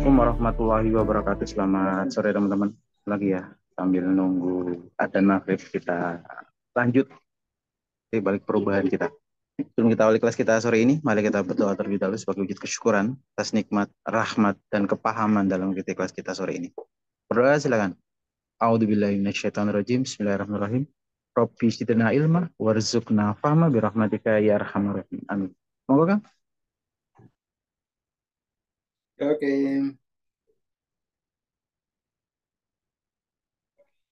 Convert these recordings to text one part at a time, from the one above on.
Assalamualaikum warahmatullahi wabarakatuh. Selamat sore teman-teman. Lagi ya, sambil nunggu adzan maghrib kita lanjut di balik perubahan kita. Sebelum kita awali kelas kita sore ini, mari kita berdoa terlebih dahulu sebagai wujud kesyukuran atas nikmat, rahmat, dan kepahaman dalam mengikuti kelas kita sore ini. Berdoa silakan. A'udzubillahi minasyaitonirrajim. Bismillahirrahmanirrahim. Rabbi zidna ilma warzuqna fahma birahmatika ya arhamar rahimin. Amin. Monggo Kang. Oke,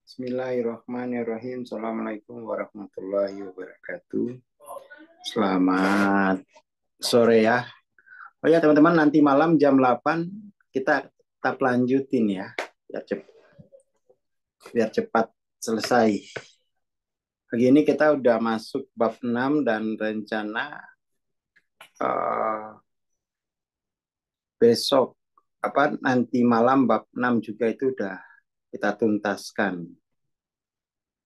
Bismillahirrahmanirrahim. Assalamualaikum warahmatullahi wabarakatuh. Selamat sore ya. Oh ya teman-teman, nanti malam jam 8 kita tetap lanjutin ya, biar cepat selesai. Pagi ini kita udah masuk bab 6 dan rencana besok nanti malam bab 6 juga itu udah kita tuntaskan.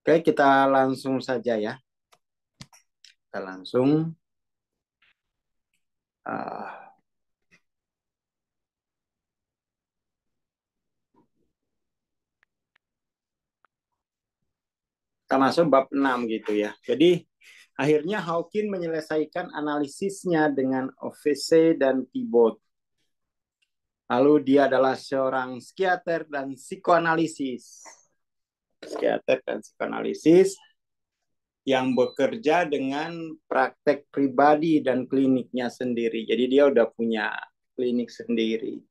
Oke, kita langsung saja ya. Kita langsung kita masuk bab 6 gitu ya. Jadi akhirnya Hawking menyelesaikan analisisnya dengan OVC dan Thibault. Lalu dia adalah seorang psikiater dan psikoanalisis. Psikiater dan psikoanalisis yang bekerja dengan praktek pribadi dan kliniknya sendiri. Jadi dia udah punya klinik sendiri.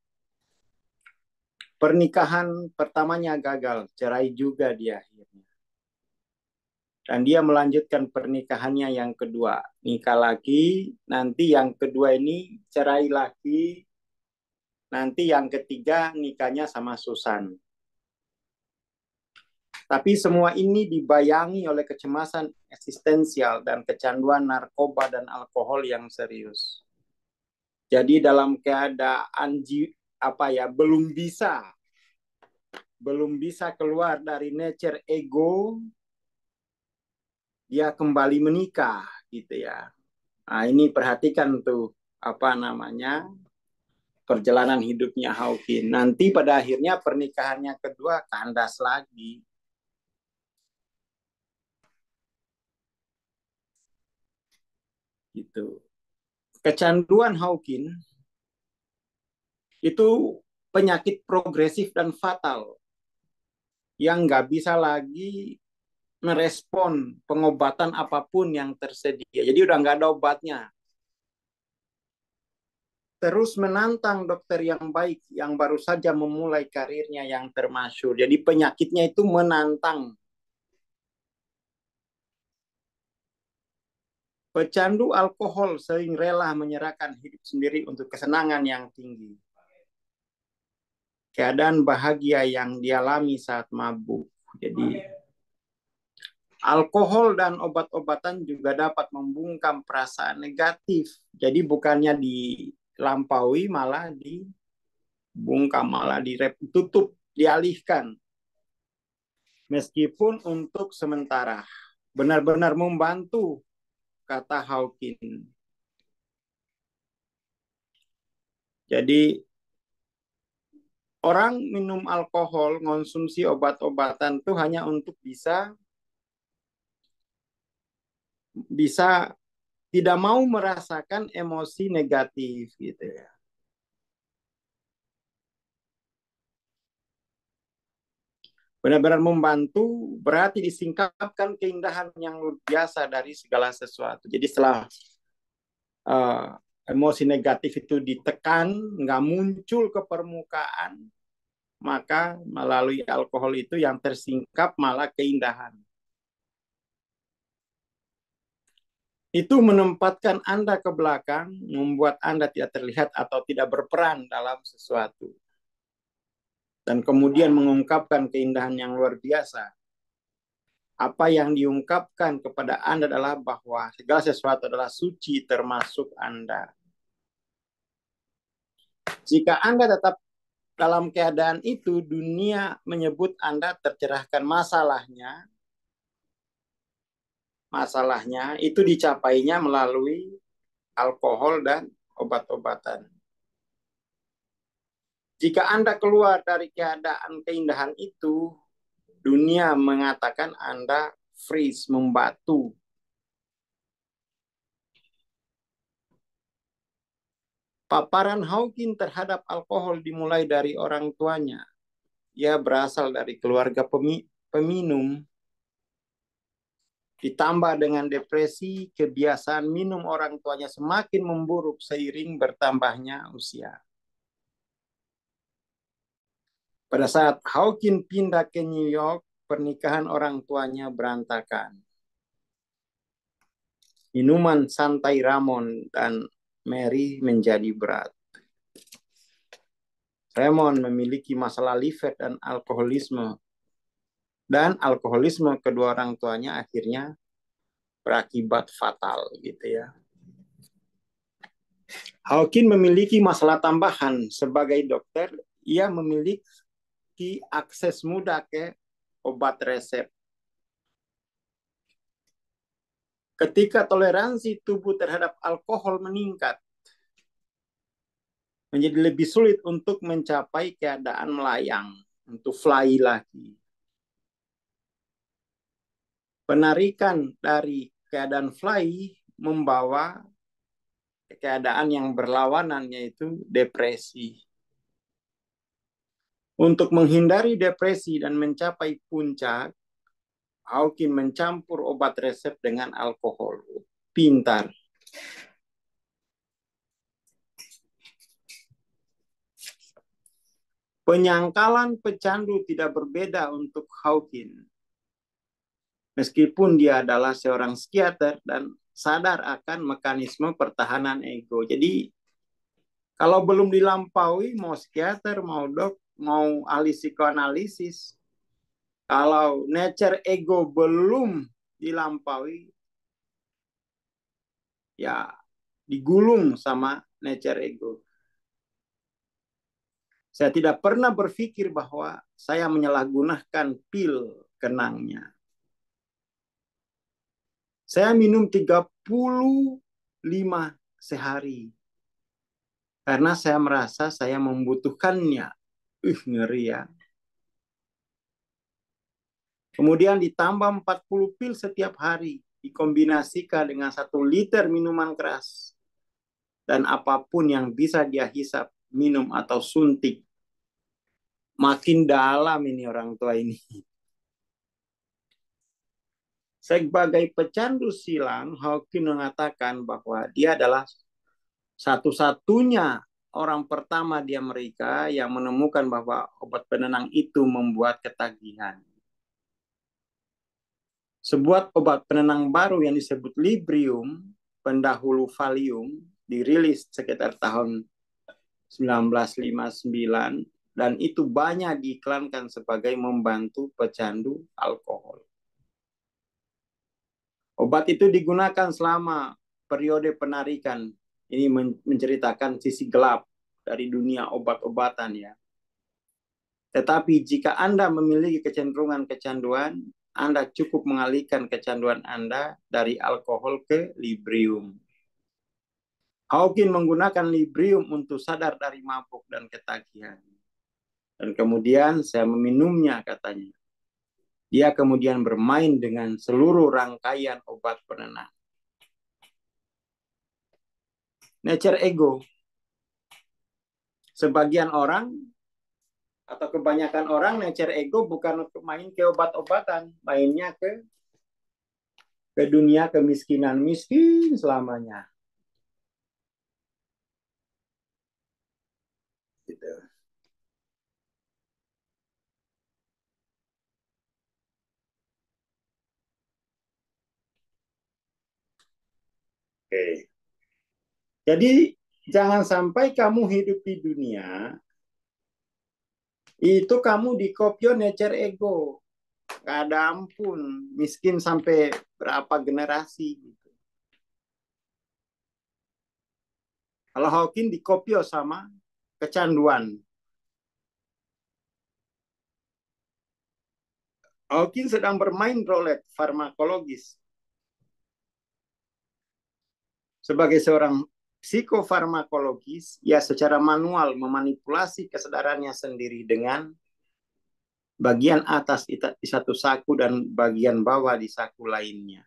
Pernikahan pertamanya gagal, cerai juga dia akhirnya. Dan dia melanjutkan pernikahannya yang kedua. Nikah lagi, nanti yang kedua ini cerai lagi, nanti yang ketiga nikahnya sama Susan. Tapi semua ini dibayangi oleh kecemasan eksistensial dan kecanduan narkoba dan alkohol yang serius. Jadi dalam keadaan belum bisa keluar dari nature ego, dia kembali menikah gitu ya. Nah, ini perhatikan tuh perjalanan hidupnya Hawking. Nanti pada akhirnya pernikahannya kedua kandas lagi. Gitu. Kecanduan Hawking itu penyakit progresif dan fatal yang nggak bisa lagi merespon pengobatan apapun yang tersedia. Jadi udah nggak ada obatnya. Terus menantang dokter yang baik yang baru saja memulai karirnya yang termasyhur. Jadi penyakitnya itu menantang. Pecandu alkohol sering rela menyerahkan hidup sendiri untuk kesenangan yang tinggi. Keadaan bahagia yang dialami saat mabuk. Jadi alkohol dan obat-obatan juga dapat membungkam perasaan negatif. Jadi bukannya dilampaui, malah dibungkam, malah ditutup, dialihkan. Meskipun untuk sementara. Benar-benar membantu, kata Hawking. Jadi orang minum alkohol, konsumsi obat-obatan itu hanya untuk bisa tidak mau merasakan emosi negatif gitu ya. Benar-benar membantu berarti disingkapkan keindahan yang luar biasa dari segala sesuatu. Jadi setelah emosi negatif itu ditekan, nggak muncul ke permukaan, maka melalui alkohol itu yang tersingkap malah keindahan. Itu menempatkan Anda ke belakang, membuat Anda tidak terlihat atau tidak berperan dalam sesuatu. Dan kemudian mengungkapkan keindahan yang luar biasa. Apa yang diungkapkan kepada Anda adalah bahwa segala sesuatu adalah suci termasuk Anda. Jika Anda tetap dalam keadaan itu, dunia menyebut Anda tercerahkan. Masalahnya itu dicapainya melalui alkohol dan obat-obatan. Jika Anda keluar dari keadaan keindahan itu, dunia mengatakan Anda freeze, membatu. Paparan Hawking terhadap alkohol dimulai dari orang tuanya. Ia berasal dari keluarga peminum. Ditambah dengan depresi, kebiasaan minum orang tuanya semakin memburuk seiring bertambahnya usia. Pada saat Hawking pindah ke New York, pernikahan orang tuanya berantakan. Minuman santai Ramon dan Mary menjadi berat. Raymond memiliki masalah liver dan alkoholisme. Dan alkoholisme kedua orang tuanya akhirnya berakibat fatal gitu ya. Hawking memiliki masalah tambahan sebagai dokter, ia memiliki akses mudah ke obat resep. Ketika toleransi tubuh terhadap alkohol meningkat, menjadi lebih sulit untuk mencapai keadaan melayang, untuk fly lagi. Penarikan dari keadaan fly membawa keadaan yang berlawanan, yaitu depresi. Untuk menghindari depresi dan mencapai puncak, Hawking mencampur obat resep dengan alkohol. Pintar. Penyangkalan pecandu tidak berbeda untuk Hawking. Meskipun dia adalah seorang psikiater dan sadar akan mekanisme pertahanan ego. Jadi kalau belum dilampaui, mau psikiater, mau dok, mau ahli psikoanalisis, kalau nature ego belum dilampaui, ya digulung sama nature ego. Saya tidak pernah berpikir bahwa saya menyalahgunakan pil kenangnya. Saya minum 35 sehari. Karena saya merasa saya membutuhkannya. Ngeri ya. Kemudian ditambah 40 pil setiap hari. Dikombinasikan dengan 1 liter minuman keras. Dan apapun yang bisa dia hisap, minum atau suntik. Makin dalam ini orang tua ini. Sebagai pecandu silang, Hawking mengatakan bahwa dia adalah satu-satunya orang pertama di Amerika yang menemukan bahwa obat penenang itu membuat ketagihan. Sebuah obat penenang baru yang disebut Librium, pendahulu Valium, dirilis sekitar tahun 1959 dan itu banyak diiklankan sebagai membantu pecandu alkohol. Obat itu digunakan selama periode penarikan. Ini menceritakan sisi gelap dari dunia obat-obatan ya. Tetapi jika Anda memiliki kecenderungan kecanduan, Anda cukup mengalihkan kecanduan Anda dari alkohol ke Librium. Hawking menggunakan Librium untuk sadar dari mabuk dan ketagihan. Dan kemudian saya meminumnya katanya. Dia kemudian bermain dengan seluruh rangkaian obat penenang. Nature ego. Sebagian orang atau kebanyakan orang nature ego bukan untuk main ke obat-obatan, mainnya ke dunia kemiskinan, miskin selamanya. Gitu. Oke. Jadi jangan sampai kamu hidup di dunia itu kamu dikopio nature ego. Gak ada ampun, miskin sampai berapa generasi gitu. Kalau Hawking dikopio sama kecanduan. Hawking sedang bermain roulette farmakologis. Sebagai seorang psikofarmakologis, ia secara manual memanipulasi kesadarannya sendiri dengan bagian atas di satu saku dan bagian bawah di saku lainnya.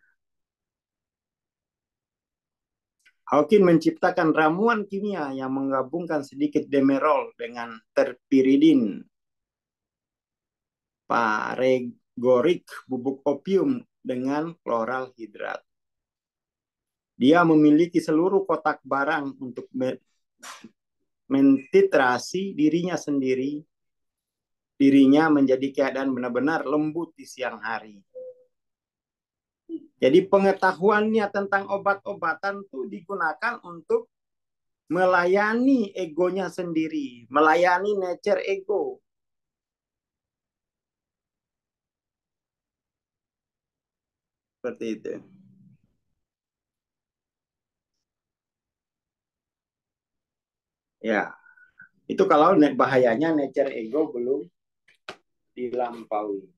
Hawking menciptakan ramuan kimia yang menggabungkan sedikit demerol dengan terpiridin, paregorik, bubuk opium dengan kloral hidrat. Dia memiliki seluruh kotak barang untuk mentitrasi dirinya sendiri. Dirinya menjadi keadaan benar-benar lembut di siang hari. Jadi pengetahuannya tentang obat-obatan itu digunakan untuk melayani egonya sendiri, melayani nature ego. Seperti itu. Ya, itu kalau bahayanya nature ego belum dilampaui.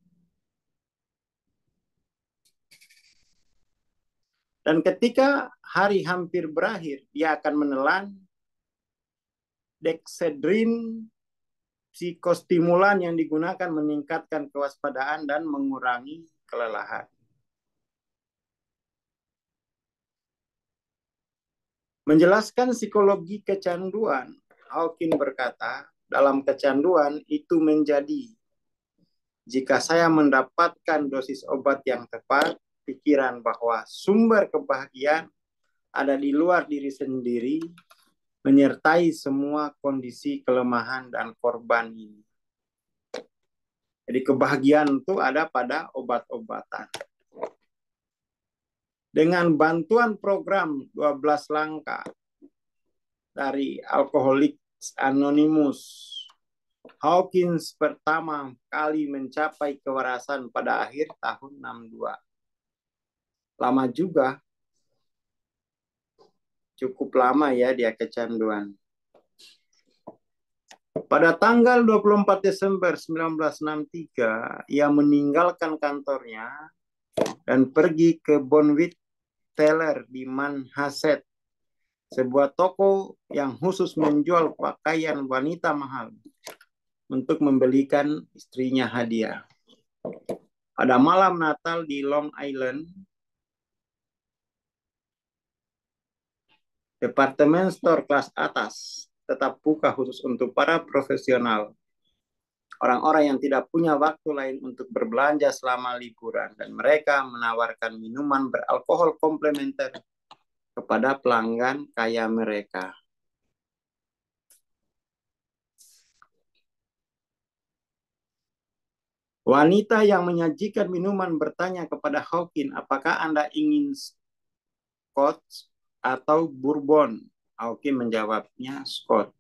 Dan ketika hari hampir berakhir, dia akan menelan dexedrine, psikostimulan yang digunakan meningkatkan kewaspadaan dan mengurangi kelelahan. Menjelaskan psikologi kecanduan, Hawking berkata, dalam kecanduan itu menjadi jika saya mendapatkan dosis obat yang tepat, pikiran bahwa sumber kebahagiaan ada di luar diri sendiri, menyertai semua kondisi kelemahan dan korban ini. Jadi kebahagiaan itu ada pada obat-obatan. Dengan bantuan program 12 langkah dari Alcoholics Anonymous, Hawkins pertama kali mencapai kewarasan pada akhir tahun 62. Lama juga, cukup lama ya dia kecanduan. Pada tanggal 24 Desember 1963, ia meninggalkan kantornya dan pergi ke Bonwit Taylor di Manhasset, sebuah toko yang khusus menjual pakaian wanita mahal untuk membelikan istrinya hadiah. Pada malam Natal di Long Island, departemen store kelas atas tetap buka khusus untuk para profesional, orang-orang yang tidak punya waktu lain untuk berbelanja selama liburan, dan mereka menawarkan minuman beralkohol komplementer kepada pelanggan kaya mereka. Wanita yang menyajikan minuman bertanya kepada Hawking, apakah Anda ingin Scotch atau Bourbon? Hawking menjawabnya Scotch.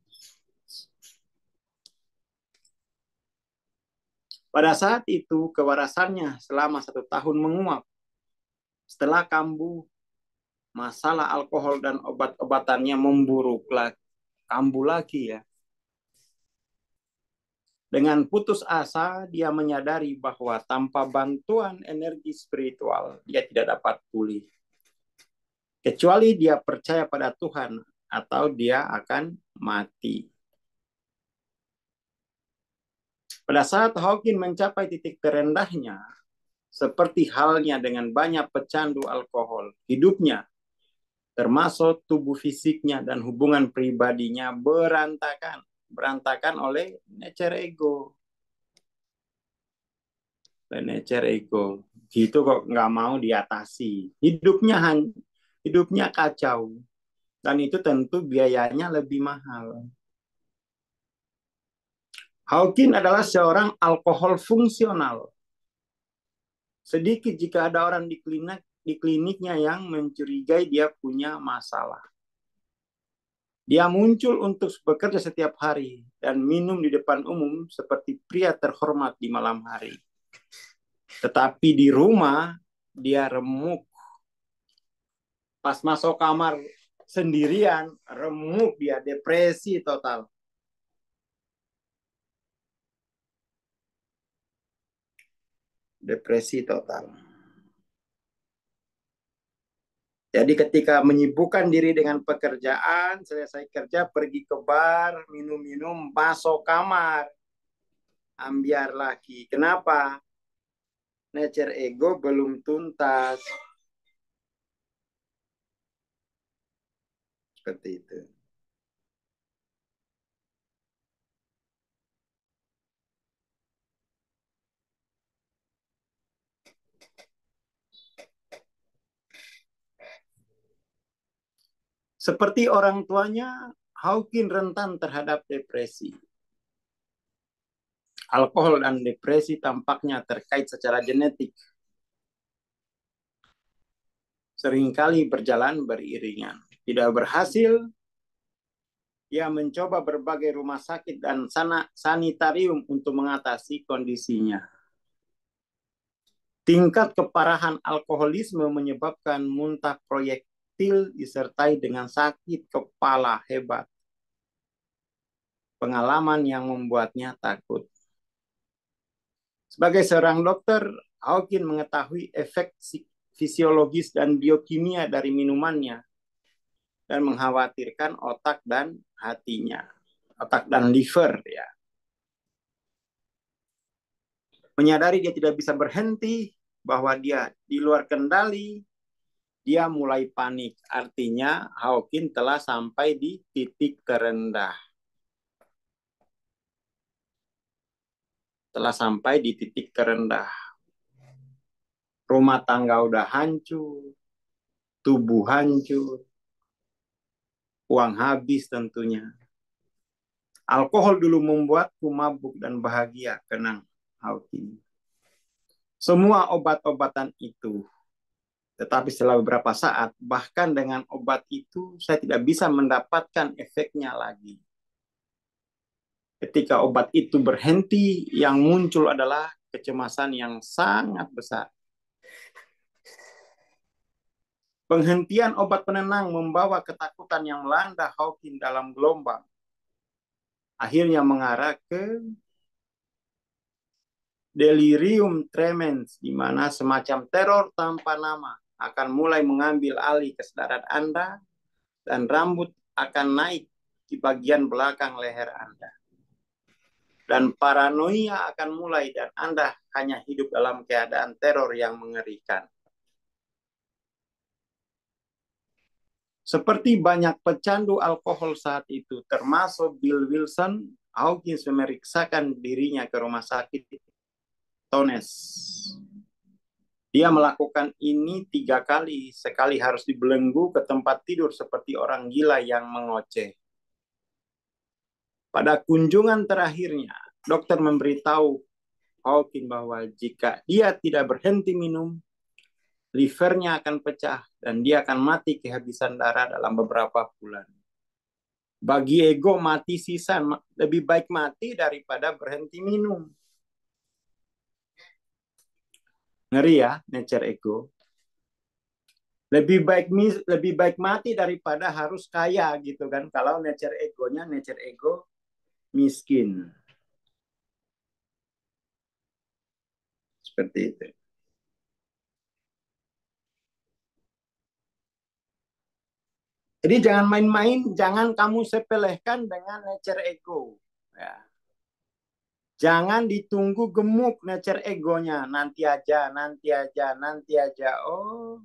Pada saat itu, kewarasannya selama 1 tahun menguap. Setelah kambuh, masalah alkohol dan obat-obatannya memburuk lagi. Kambuh lagi ya. Dengan putus asa, dia menyadari bahwa tanpa bantuan energi spiritual, dia tidak dapat pulih. Kecuali dia percaya pada Tuhan, atau dia akan mati. Pada saat Hawking mencapai titik terendahnya, seperti halnya dengan banyak pecandu alkohol, hidupnya, termasuk tubuh fisiknya dan hubungan pribadinya berantakan oleh nature ego. Nature ego. Gitu kok nggak mau diatasi. Hidupnya kacau. Dan itu tentu biayanya lebih mahal. Hawking adalah seorang alkohol fungsional. Sedikit jika ada orang di kliniknya yang mencurigai dia punya masalah. Dia muncul untuk bekerja setiap hari dan minum di depan umum seperti pria terhormat di malam hari. Tetapi di rumah, dia remuk. Pas masuk kamar sendirian, remuk dia, depresi total. Depresi total. Jadi ketika menyibukkan diri dengan pekerjaan, selesai kerja, pergi ke bar, minum-minum, masuk kamar, ambiar lagi. Kenapa? Nature ego belum tuntas. Seperti itu. Seperti orang tuanya, Hawking rentan terhadap depresi. Alkohol dan depresi tampaknya terkait secara genetik. Seringkali berjalan beriringan. Tidak berhasil, ia mencoba berbagai rumah sakit dan sanitarium untuk mengatasi kondisinya. Tingkat keparahan alkoholisme menyebabkan muntah proyektil disertai dengan sakit kepala hebat. Pengalaman yang membuatnya takut. Sebagai seorang dokter, Hawking mengetahui efek fisiologis dan biokimia dari minumannya dan mengkhawatirkan otak dan hatinya, otak dan liver ya. Menyadari dia tidak bisa berhenti, bahwa dia di luar kendali, dia mulai panik. Artinya Hawking telah sampai di titik terendah. Telah sampai di titik terendah. Rumah tangga udah hancur, tubuh hancur, uang habis tentunya. Alkohol dulu membuatku mabuk dan bahagia, kenang Hawking. Semua obat-obatan itu, tetapi setelah beberapa saat, bahkan dengan obat itu, saya tidak bisa mendapatkan efeknya lagi. Ketika obat itu berhenti, yang muncul adalah kecemasan yang sangat besar. Penghentian obat penenang membawa ketakutan yang melanda Hawking dalam gelombang. Akhirnya mengarah ke delirium tremens, di mana semacam teror tanpa nama akan mulai mengambil alih kesadaran Anda dan rambut akan naik di bagian belakang leher Anda. Dan paranoia akan mulai dan Anda hanya hidup dalam keadaan teror yang mengerikan. Seperti banyak pecandu alkohol saat itu, termasuk Bill Wilson, Hawkins memeriksakan dirinya ke rumah sakit Tones. Dia melakukan ini 3 kali. Sekali harus dibelenggu ke tempat tidur seperti orang gila yang mengoceh. Pada kunjungan terakhirnya, dokter memberitahu Hawking bahwa jika dia tidak berhenti minum, livernya akan pecah dan dia akan mati kehabisan darah dalam beberapa bulan. Bagi ego, mati sisa lebih baik mati daripada berhenti minum. Ngeri ya, nature ego. Lebih baik mati daripada harus kaya gitu kan. Kalau nature ego miskin. Seperti itu. Jadi jangan main-main, jangan kamu sepelehkan dengan nature ego. Ya. Jangan ditunggu gemuk nature egonya. Nanti aja, nanti aja, nanti aja. Oh,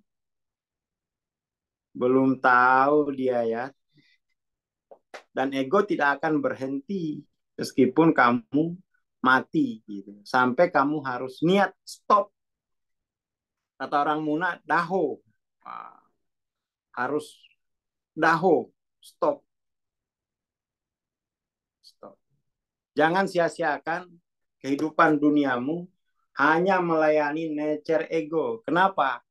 belum tahu dia ya. Dan ego tidak akan berhenti meskipun kamu mati gitu. Sampai kamu harus niat stop. Kata orang Muna, daho. Harus daho, stop. Stop. Jangan sia-siakan kehidupan duniamu hanya melayani nature ego. Kenapa?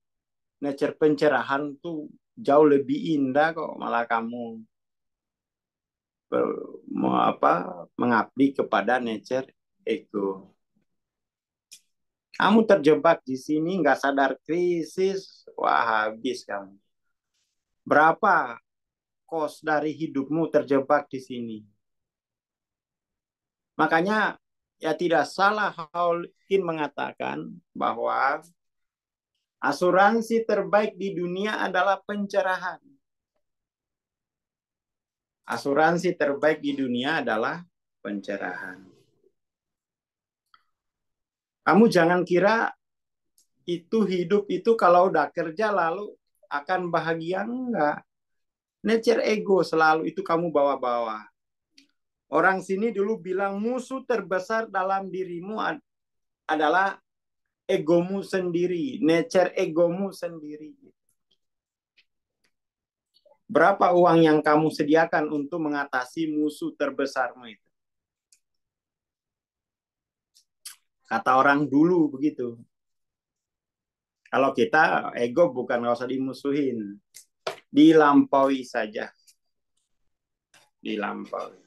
Nature pencerahan tuh jauh lebih indah kok, malah kamu mengabdi kepada nature ego. Kamu terjebak di sini nggak sadar krisis, wah habis kamu. Berapa kos dari hidupmu terjebak di sini? Makanya ya tidak salah Hawking mengatakan bahwa Asuransi terbaik di dunia adalah pencerahan. Asuransi terbaik di dunia adalah pencerahan. Kamu jangan kira itu hidup itu kalau udah kerja lalu akan bahagia, enggak. Nature ego selalu itu kamu bawa-bawa. Orang sini dulu bilang musuh terbesar dalam dirimu adalah egomu sendiri, nature egomu sendiri. Berapa uang yang kamu sediakan untuk mengatasi musuh terbesarmu itu? Kata orang dulu begitu. Kalau kita ego bukan nggak usah dimusuhin, dilampaui saja, dilampaui.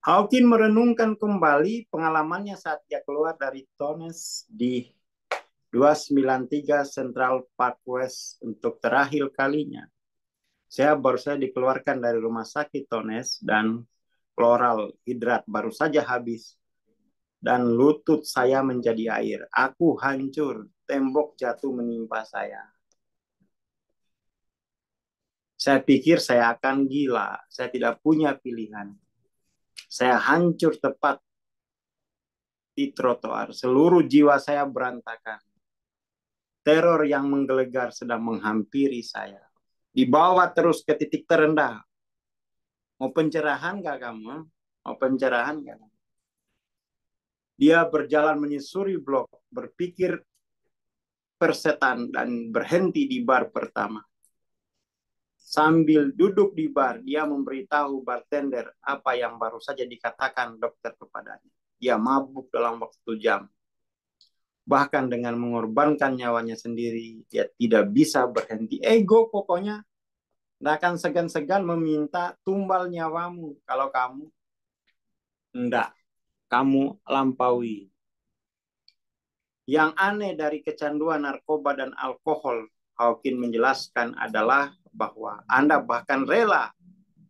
Hawking merenungkan kembali pengalamannya saat dia keluar dari Tonnes di 293 Central Park West untuk terakhir kalinya. Saya baru saja dikeluarkan dari rumah sakit Tonnes dan chloral hidrat baru saja habis. Dan lutut saya menjadi air. Aku hancur, tembok jatuh menimpa saya. Saya pikir saya akan gila, saya tidak punya pilihan. Saya hancur tepat di trotoar, seluruh jiwa saya berantakan. Teror yang menggelegar sedang menghampiri saya. Dibawa terus ke titik terendah. Mau pencerahan gak kamu? Mau pencerahan gak? Dia berjalan menyusuri blok, berpikir persetan dan berhenti di bar pertama. Sambil duduk di bar, dia memberitahu bartender apa yang baru saja dikatakan dokter kepadanya. Dia mabuk dalam waktu jam. Bahkan dengan mengorbankan nyawanya sendiri, dia tidak bisa berhenti. Ego pokoknya. Tidak akan segan-segan meminta tumbal nyawamu. Kalau kamu tidak, kamu lampaui. Yang aneh dari kecanduan narkoba dan alkohol, Hawking menjelaskan adalah bahwa Anda bahkan rela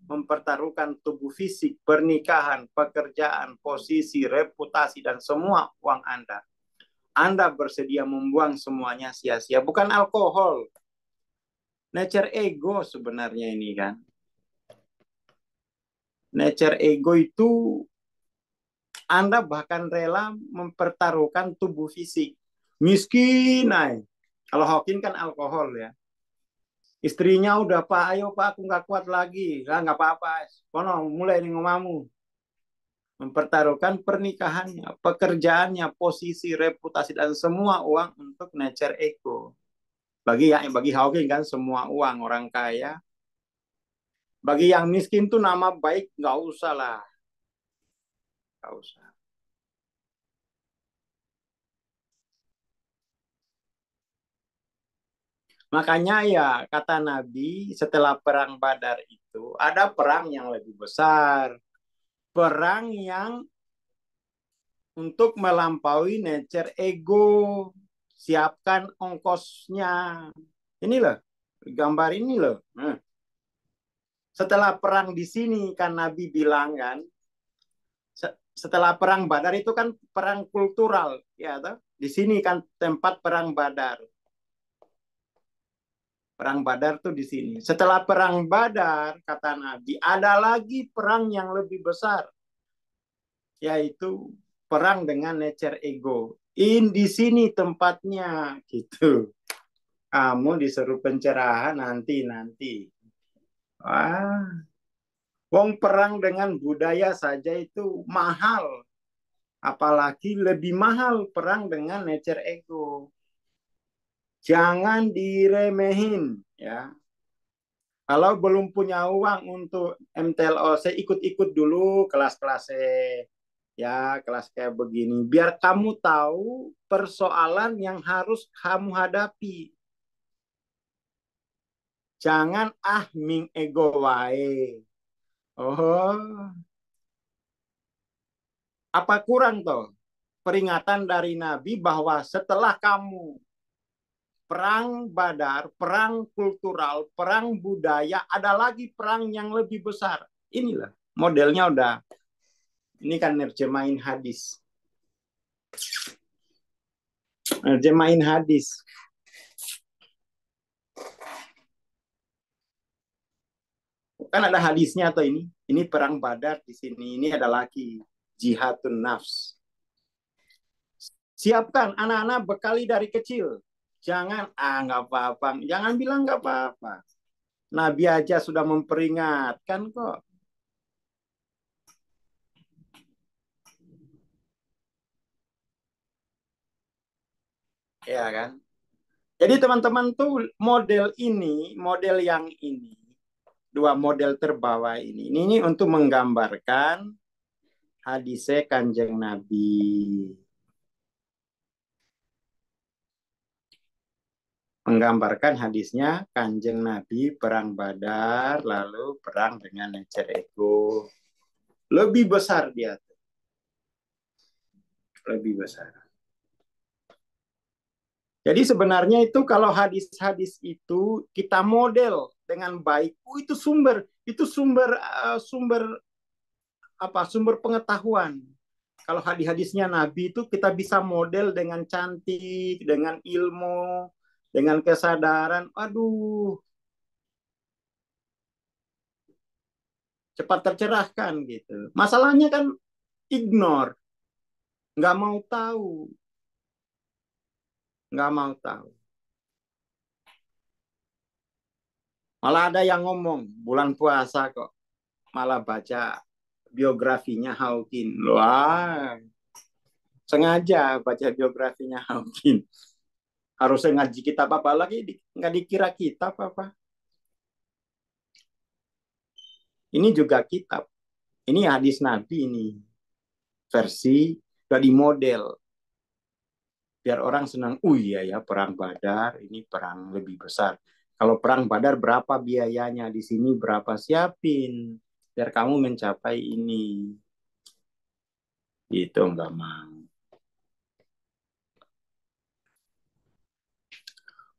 mempertaruhkan tubuh fisik, pernikahan, pekerjaan, posisi, reputasi, dan semua uang Anda. Anda bersedia membuang semuanya sia-sia. Bukan alkohol. Nature ego sebenarnya ini kan. Nature ego itu Anda bahkan rela mempertaruhkan tubuh fisik. Miskin, ay. Kalau Hawking kan alkohol ya. Istrinya udah, Pak, ayo Pak, aku nggak kuat lagi. Nggak apa-apa. Kono, mulai nih ngomamu. Mempertaruhkan pernikahannya, pekerjaannya, posisi, reputasi, dan semua uang untuk nature ego. Bagi Hawking kan semua uang orang kaya. Bagi yang miskin tuh nama baik nggak usah lah. Nggak usah. Makanya ya kata Nabi setelah perang Badar itu ada perang yang lebih besar. Perang yang untuk melampaui nature ego. Siapkan ongkosnya. Ini loh, gambar ini loh. Setelah perang di sini kan Nabi bilang kan, setelah perang Badar itu kan perang kultural, ya toh? Di sini kan tempat perang Badar. Perang Badar tuh di sini. Setelah perang Badar, kata Nabi, ada lagi perang yang lebih besar, yaitu perang dengan nature ego. Di sini tempatnya, gitu. Kamu disuruh pencerahan nanti. Wah, wong perang dengan budaya saja itu mahal. Apalagi lebih mahal perang dengan nature ego. Jangan diremehin, ya. Kalau belum punya uang untuk MTLOC, ikut-ikut dulu kelas-kelas ya, kelas kayak begini. Biar kamu tahu persoalan yang harus kamu hadapi. Jangan ming ego wae. Oh, apa kurang toh? Peringatan dari Nabi bahwa setelah kamu perang Badar, perang kultural, perang budaya, ada lagi perang yang lebih besar, inilah modelnya udah. Ini kan nerjemahin hadis. Nerjemahin hadis. Kan ada hadisnya atau ini? Ini perang Badar di sini. Ini ada laki jihadun nafs. Siapkan anak-anak bekali dari kecil. Jangan nggak apa-apa. Jangan bilang nggak apa-apa. Nabi aja sudah memperingatkan kok. Ya kan? Jadi teman-teman tuh model yang ini, dua model terbawah ini untuk menggambarkan hadisnya Kanjeng Nabi. Menggambarkan hadisnya Kanjeng Nabi perang Badar, lalu perang dengan nature ego. Lebih besar dia. Lebih besar. Jadi sebenarnya itu kalau hadis-hadis itu kita model dengan baik, itu sumber sumber pengetahuan. Kalau hadis-hadisnya Nabi itu kita bisa model dengan cantik, dengan ilmu, dengan kesadaran. Aduh, cepat tercerahkan gitu. Masalahnya kan ignore, nggak mau tahu, nggak mau tahu. Malah ada yang ngomong bulan puasa kok, malah baca biografinya Hawking. Wah, sengaja baca biografinya Hawking. Harusnya ngaji kitab apa lagi, nggak dikira kitab apa. Ini juga kitab. Ini hadis Nabi ini. Versi dari model. Biar orang senang, iya ya perang Badar, ini perang lebih besar. Kalau perang Badar berapa biayanya, di sini berapa, siapin. Biar kamu mencapai ini. Itu enggak mau.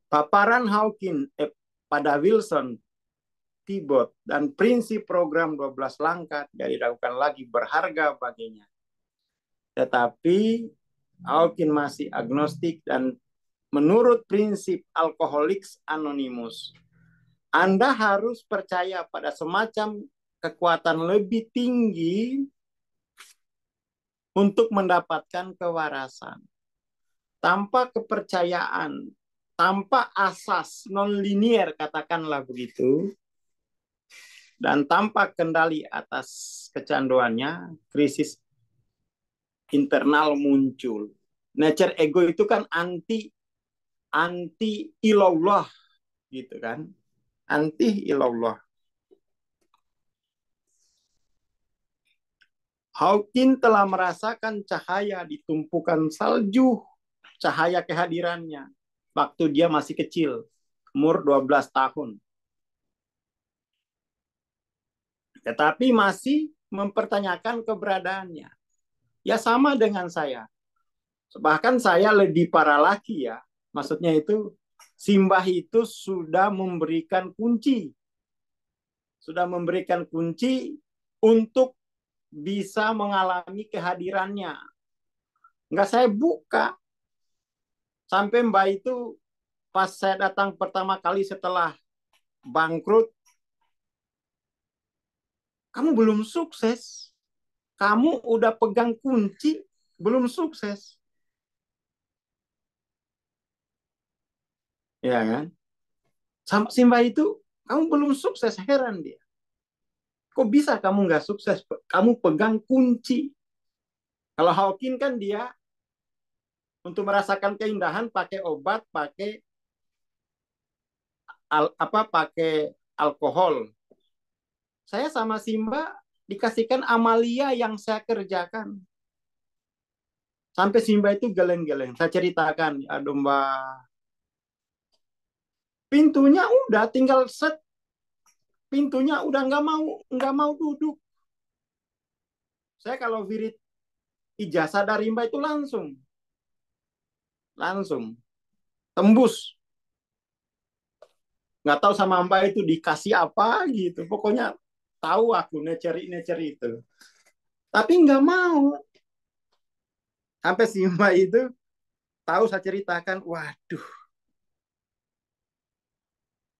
Paparan Hawking pada Wilson, Tibot, dan prinsip program 12 langkah dari dilakukan lagi berharga baginya. Tetapi Hawking masih agnostik dan menurut prinsip Alcoholics Anonymous, Anda harus percaya pada semacam kekuatan lebih tinggi untuk mendapatkan kewarasan. Tanpa kepercayaan, tanpa asas non-linier, katakanlah begitu, dan tanpa kendali atas kecanduannya, krisis internal muncul. Nature ego itu kan anti ilallah gitu kan. Anti ilallah. Hawking telah merasakan cahaya di tumpukan salju, cahaya kehadirannya waktu dia masih kecil, umur 12 tahun. Tetapi masih mempertanyakan keberadaannya. Ya sama dengan saya. Bahkan saya lebih parah lagi ya. Maksudnya itu Simbah itu sudah memberikan kunci. Sudah memberikan kunci untuk bisa mengalami kehadirannya. Enggak saya buka. Sampai Mbak itu pas saya datang pertama kali setelah bangkrut, kamu belum sukses. Kamu udah pegang kunci, belum sukses. Ya kan? Simba itu, kamu belum sukses, heran dia. Kok bisa kamu nggak sukses? Kamu pegang kunci. Kalau Hawking kan dia untuk merasakan keindahan pakai obat, pakai pakai alkohol. Saya sama Simba dikasihkan amalia yang saya kerjakan. Sampai Simba itu geleng-geleng. Saya ceritakan, aduh Mbak, pintunya udah tinggal set, pintunya udah nggak mau duduk. Saya kalau wirid ijazah dari Mbak itu langsung tembus. Nggak tahu sama Mbak itu dikasih apa gitu. Pokoknya tahu aku nature itu. Tapi nggak mau. Sampai Simba itu tahu saya ceritakan, waduh.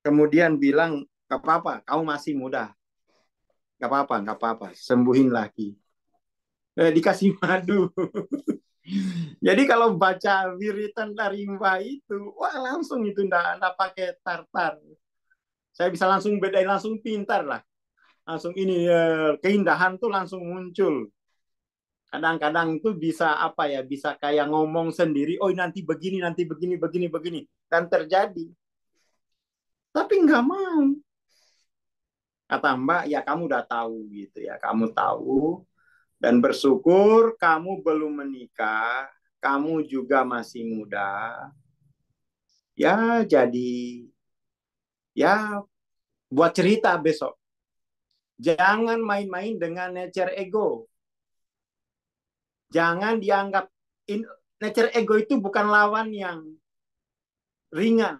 Kemudian bilang, nggak apa-apa, kamu masih muda. Nggak apa-apa, sembuhin lagi. Dikasih madu. Jadi kalau baca wiritan dari Mbak itu, wah langsung itu ndak pakai tartar. Saya bisa langsung bedain, langsung pintar lah. Langsung ini keindahan tuh langsung muncul. Kadang-kadang itu bisa apa ya, bisa kayak ngomong sendiri, oh nanti begini, begini. Dan terjadi. Tapi nggak mau. Kata Mbak, ya kamu udah tahu gitu ya. Kamu tahu dan bersyukur kamu belum menikah, kamu juga masih muda. Ya jadi, ya buat cerita besok. Jangan main-main dengan nature ego. Jangan dianggap nature ego itu bukan lawan yang ringan.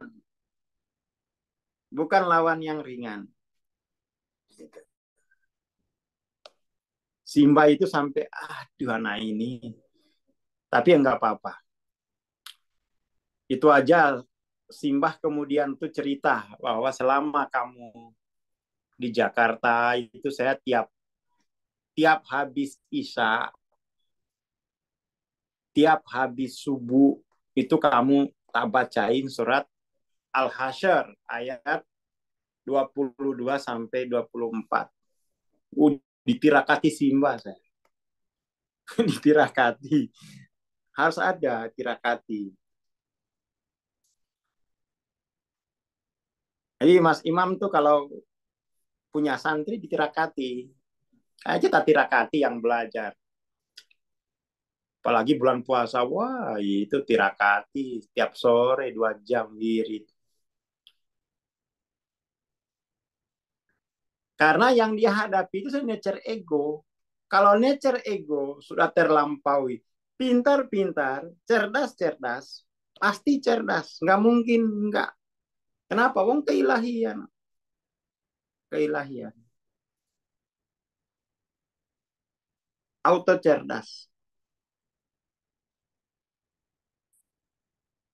Bukan lawan yang ringan. Simba itu sampai, aduh anak ini. Tapi enggak apa-apa. Itu aja Simbah kemudian tuh cerita bahwa selama kamu di Jakarta itu saya tiap habis Isya, tiap habis subuh itu kamu tak bacain surat Al-Hasyr ayat 22 sampai 24. Ditirakati Simba saya. Ditirakati. Harus ada tirakati. Jadi Mas Imam tuh kalau punya santri ditirakati. Kayak kita tirakati yang belajar. Apalagi bulan puasa, wah itu tirakati setiap sore 2 jam wirid. Karena yang dia hadapi itu nature ego. Kalau nature ego sudah terlampaui, pintar-pintar, cerdas-cerdas, pasti cerdas. Nggak mungkin nggak. Kenapa? Wong keilahian. Keilahian. Auto cerdas.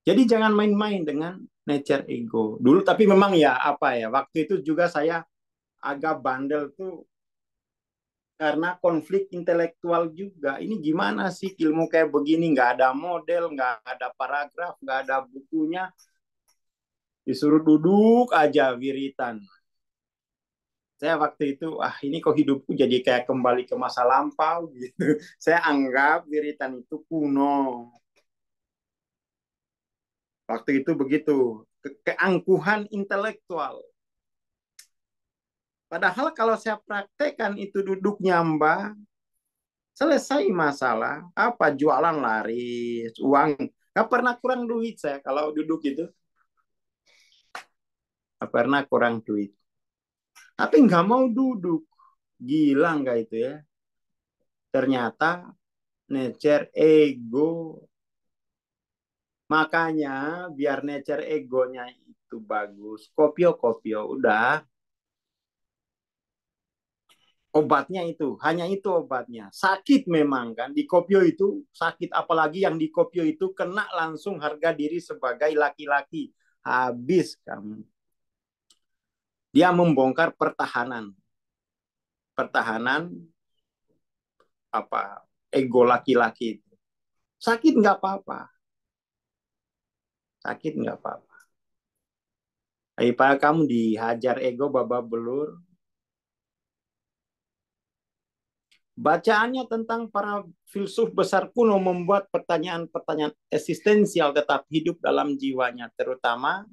Jadi jangan main-main dengan nature ego. Dulu tapi memang ya apa ya, waktu itu juga saya agak bandel tuh karena konflik intelektual juga. Ini gimana sih ilmu kayak begini, nggak ada model, nggak ada paragraf, nggak ada bukunya, disuruh duduk aja wiritan. Saya waktu itu, ini kok hidupku jadi kayak kembali ke masa lampau gitu. Saya anggap wiritan itu kuno. Waktu itu begitu, keangkuhan intelektual. Padahal kalau saya praktekkan itu duduknya Mbak, selesai masalah. Apa jualan laris, uang. Gak pernah kurang duit saya kalau duduk itu. Gak pernah kurang duit. Tapi nggak mau duduk. Gila nggak itu ya? Ternyata nature ego. Makanya biar nature egonya itu bagus. Kopio-kopio udah. Obatnya itu, hanya itu obatnya. Sakit memang kan, di kopio itu sakit, apalagi yang di kopio itu kena langsung harga diri sebagai laki-laki. Habis kamu. Dia membongkar pertahanan. Pertahanan apa ego laki-laki itu. Sakit nggak apa-apa. Sakit nggak apa-apa. Daripada kamu dihajar ego babak belur, bacaannya tentang para filsuf besar kuno membuat pertanyaan-pertanyaan eksistensial tetap hidup dalam jiwanya, terutama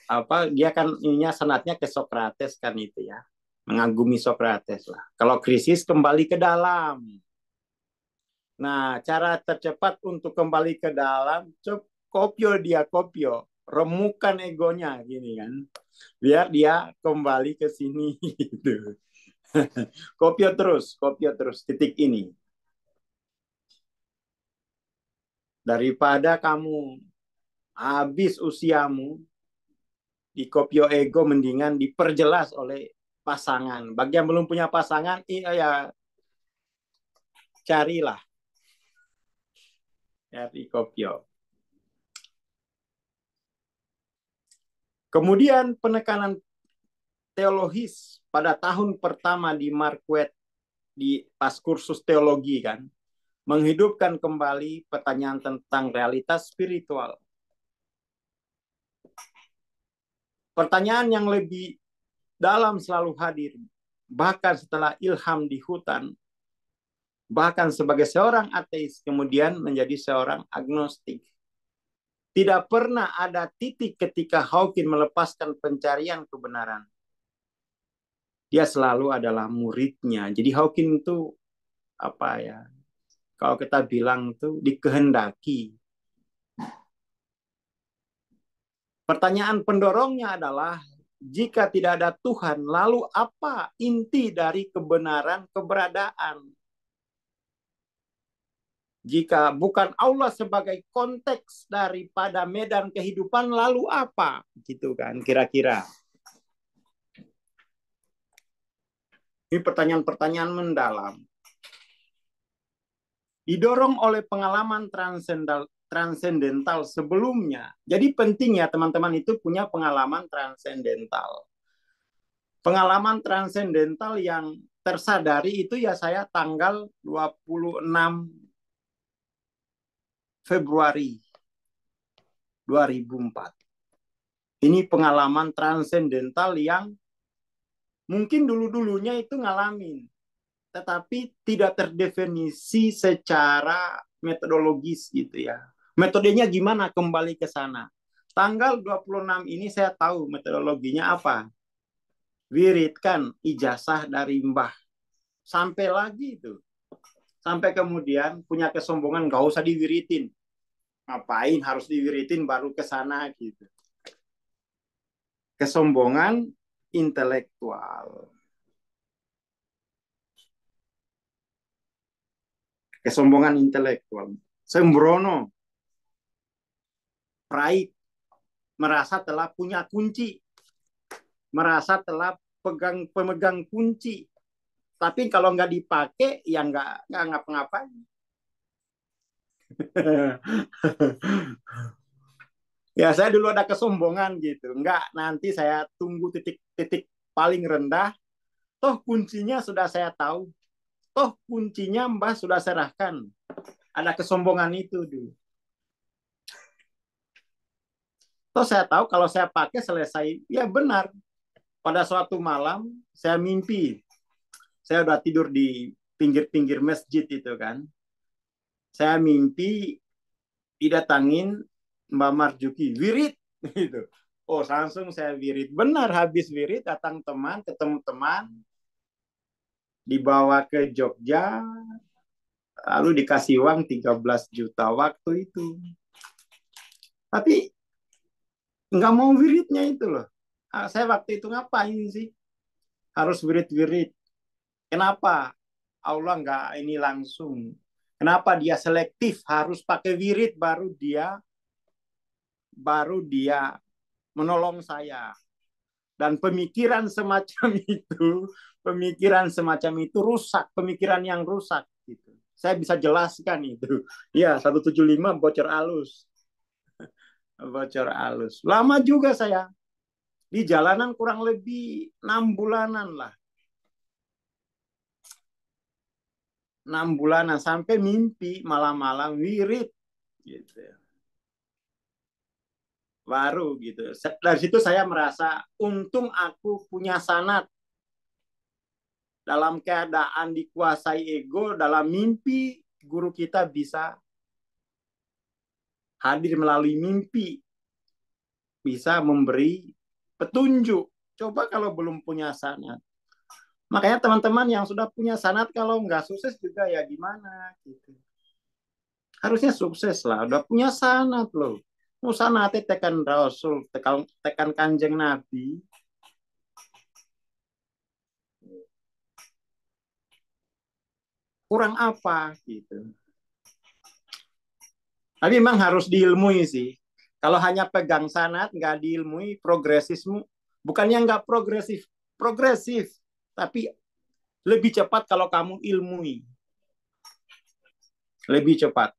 apa dia kan ininya senatnya ke Sokrates kan itu ya, mengagumi Sokrates lah. Kalau krisis kembali ke dalam. Nah, cara tercepat untuk kembali ke dalam, kopio, remukan egonya gini kan, biar dia kembali ke sini gitu. Kopio terus titik ini. Daripada kamu habis usiamu di kopio ego, mendingan diperjelas oleh pasangan. Bagi yang belum punya pasangan, ya carilah. Cari Kopio. Kemudian penekanan teologis pada tahun pertama di Marquette di pas kursus teologi kan, menghidupkan kembali pertanyaan tentang realitas spiritual. Pertanyaan yang lebih dalam selalu hadir, bahkan setelah ilham di hutan, bahkan sebagai seorang ateis kemudian menjadi seorang agnostik. Tidak pernah ada titik ketika Hawking melepaskan pencarian kebenaran. Dia selalu adalah muridnya. Jadi Hawking itu apa ya? Kalau kita bilang itu dikehendaki. Pertanyaan pendorongnya adalah, jika tidak ada Tuhan, lalu apa inti dari kebenaran keberadaan? Jika bukan Allah sebagai konteks daripada medan kehidupan, lalu apa? Gitu kan, kira-kira. Ini pertanyaan-pertanyaan mendalam. Didorong oleh pengalaman transendental sebelumnya. Jadi penting ya teman-teman itu punya pengalaman transendental. Pengalaman transendental yang tersadari itu ya saya tanggal 26 Februari 2004. Ini pengalaman transendental yang mungkin dulu-dulunya itu ngalamin, tetapi tidak terdefinisi secara metodologis gitu ya. Metodenya gimana kembali ke sana. Tanggal 26 ini saya tahu metodologinya apa. Wiridkan ijazah dari mbah. Sampai lagi itu. Sampai kemudian punya kesombongan, gak usah diwiritin. Ngapain harus diwiritin baru ke sana gitu. Kesombongan intelektual. Kesombongan intelektual. Sembrono. Pride. Merasa telah punya kunci. Merasa telah pemegang kunci. Tapi kalau nggak dipakai, ya nggak ngapa-ngapain. Ya saya dulu ada kesombongan gitu. Enggak, nanti saya tunggu titik-titik paling rendah. Toh kuncinya sudah saya tahu. Toh kuncinya Mbah sudah serahkan. Ada kesombongan itu dulu. Toh saya tahu kalau saya pakai selesai. Ya benar. Pada suatu malam saya mimpi. Saya udah tidur di pinggir-pinggir masjid itu kan. Saya mimpi didatangin Mbak Marjuki, wirid gitu. Oh, langsung saya wirid. Benar, habis wirid datang teman, ketemu teman, dibawa ke Jogja, lalu dikasih uang 13 juta waktu itu. Tapi nggak mau wiridnya itu loh. Saya waktu itu ngapain sih? Harus wirid-wirid. Kenapa? Allah nggak ini langsung. Kenapa dia selektif harus pakai wirid baru dia menolong saya. Dan pemikiran semacam itu rusak, pemikiran yang rusak gitu. Saya bisa jelaskan itu. Ya, 175 bocor alus. Bocor alus. Lama juga saya di jalanan kurang lebih 6 bulanan lah. 6 bulanan sampai mimpi malam-malam wirid gitu. Baru gitu. Dari situ saya merasa untung aku punya sanad. Dalam keadaan dikuasai ego, dalam mimpi guru kita bisa hadir melalui mimpi, bisa memberi petunjuk. Coba kalau belum punya sanad. Makanya teman-teman yang sudah punya sanad kalau nggak sukses juga ya gimana gitu. Harusnya sukses lah, udah punya sanad loh. Mau sanate tekan Rasul, tekan Kanjeng Nabi. Kurang apa gitu. Tapi memang harus diilmui sih. Kalau hanya pegang sanad, nggak diilmui, progresismu. Bukannya nggak progresif. Progresif. Tapi lebih cepat kalau kamu ilmui. Lebih cepat.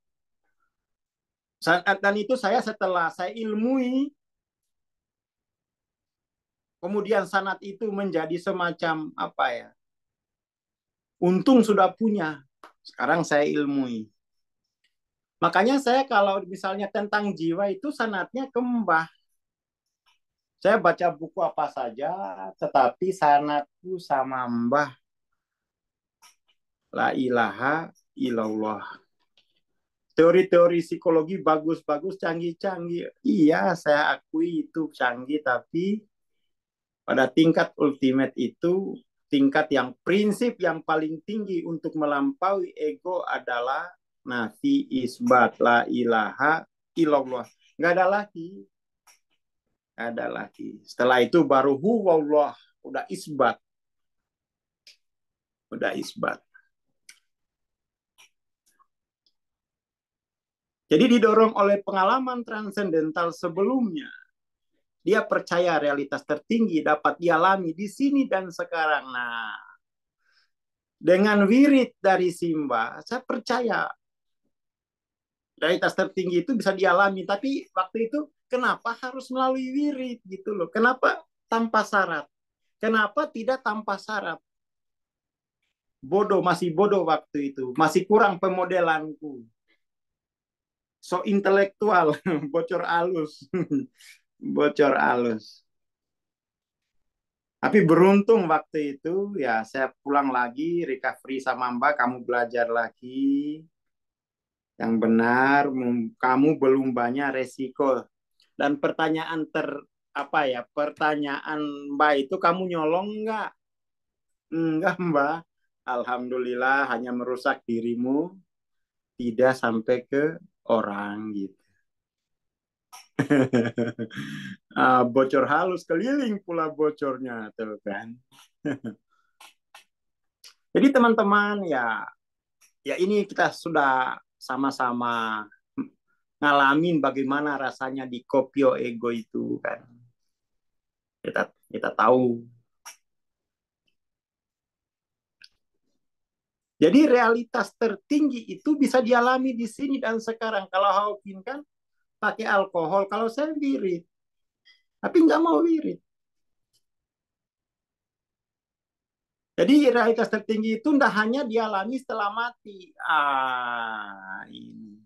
Dan itu setelah saya ilmui, kemudian sanad itu menjadi semacam apa ya? Untung sudah punya. Sekarang saya ilmui. Makanya saya kalau misalnya tentang jiwa itu sanadnya ke Mbah. Saya baca buku apa saja, tetapi sanadku sama Mbah. La ilaha illallah. Teori-teori psikologi bagus-bagus, canggih-canggih. Iya, saya akui itu canggih, tapi pada tingkat ultimate itu, tingkat yang prinsip yang paling tinggi untuk melampaui ego adalah nafi isbat la ilaha illallah. Nggak ada lagi. Nggak ada lagi. Setelah itu baru huwallah. Udah isbat. Udah isbat. Jadi didorong oleh pengalaman transendental sebelumnya. Dia percaya realitas tertinggi dapat dialami di sini dan sekarang. Nah, dengan wirid dari Simba, saya percaya realitas tertinggi itu bisa dialami. Tapi waktu itu kenapa harus melalui wirid gitu loh? Kenapa tanpa syarat? Kenapa tidak tanpa syarat? Masih bodoh waktu itu. Masih kurang pemodelanku. So intelektual, bocor alus. Bocor alus. Tapi beruntung waktu itu ya saya pulang lagi, recovery sama Mbak, kamu belajar lagi yang benar, kamu belum banyak resiko. Dan pertanyaan pertanyaan Mbak itu kamu nyolong enggak? Enggak Mbak. Alhamdulillah hanya merusak dirimu, tidak sampai ke orang gitu. Bocor halus keliling pula bocornya tuh kan. Jadi teman-teman ya ini kita sudah sama-sama ngalamin bagaimana rasanya di kopio ego itu kan. Kita tahu. Jadi realitas tertinggi itu bisa dialami di sini dan sekarang. Kalau Hawking kan pakai alkohol, kalau saya wirid. Tapi nggak mau wirid. Jadi realitas tertinggi itu tidak hanya dialami setelah mati. Ini.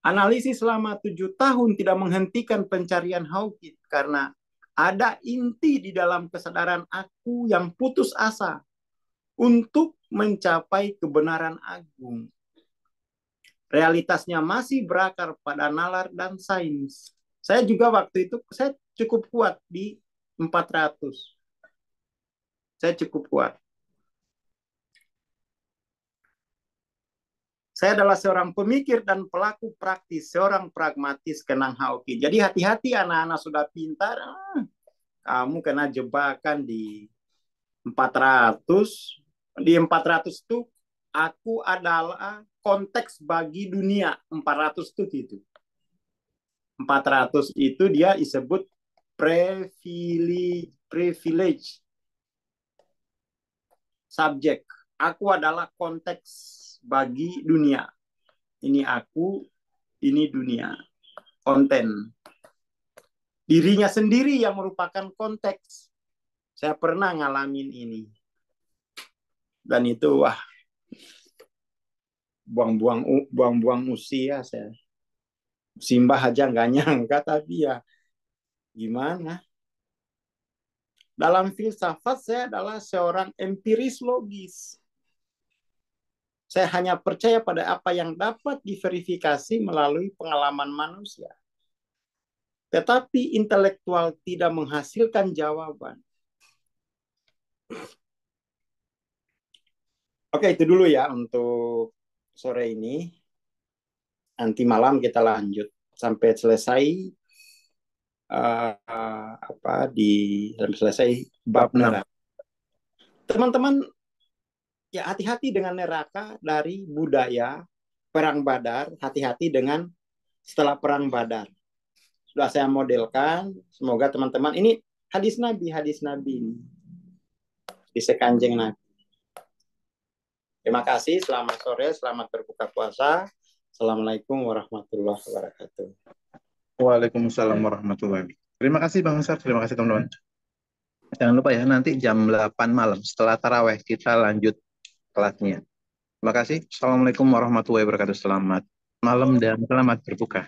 Analisis selama 7 tahun tidak menghentikan pencarian Hawking karena ada inti di dalam kesadaran aku yang putus asa untuk mencapai kebenaran agung. Realitasnya masih berakar pada nalar dan sains. Saya juga waktu itu saya cukup kuat di 400. Saya cukup kuat. Saya adalah seorang pemikir dan pelaku praktis, seorang pragmatis kenang Hawking. Jadi hati-hati anak-anak sudah pintar, kamu kena jebakan di 400. Di 400 itu aku adalah konteks bagi dunia. 400 itu gitu. 400 itu dia disebut privilege subjek. Aku adalah konteks bagi dunia. Ini aku, ini dunia. Konten. Dirinya sendiri yang merupakan konteks. Saya pernah ngalamin ini. Dan itu buang-buang usia saya. Simbah aja nggak nyangka, tapi ya gimana? Dalam filsafat saya adalah seorang empiris logis. Saya hanya percaya pada apa yang dapat diverifikasi melalui pengalaman manusia. Tetapi intelektual tidak menghasilkan jawaban. Oke, itu dulu ya untuk sore ini. Nanti malam kita lanjut sampai selesai selesai bab neraka. Teman-teman ya hati-hati dengan neraka dari budaya perang Badar, hati-hati dengan setelah perang Badar. Sudah saya modelkan, semoga teman-teman ini hadis Nabi ini. di sekanjeng Nabi. Terima kasih, selamat sore, selamat berbuka puasa. Assalamualaikum warahmatullahi wabarakatuh. Waalaikumsalam warahmatullahi wabarakatuh. Terima kasih Bang Sar, terima kasih teman-teman. Jangan lupa ya, nanti jam 8 malam setelah taraweh kita lanjut kelasnya. Terima kasih. Assalamualaikum warahmatullahi wabarakatuh. Selamat malam dan selamat berbuka.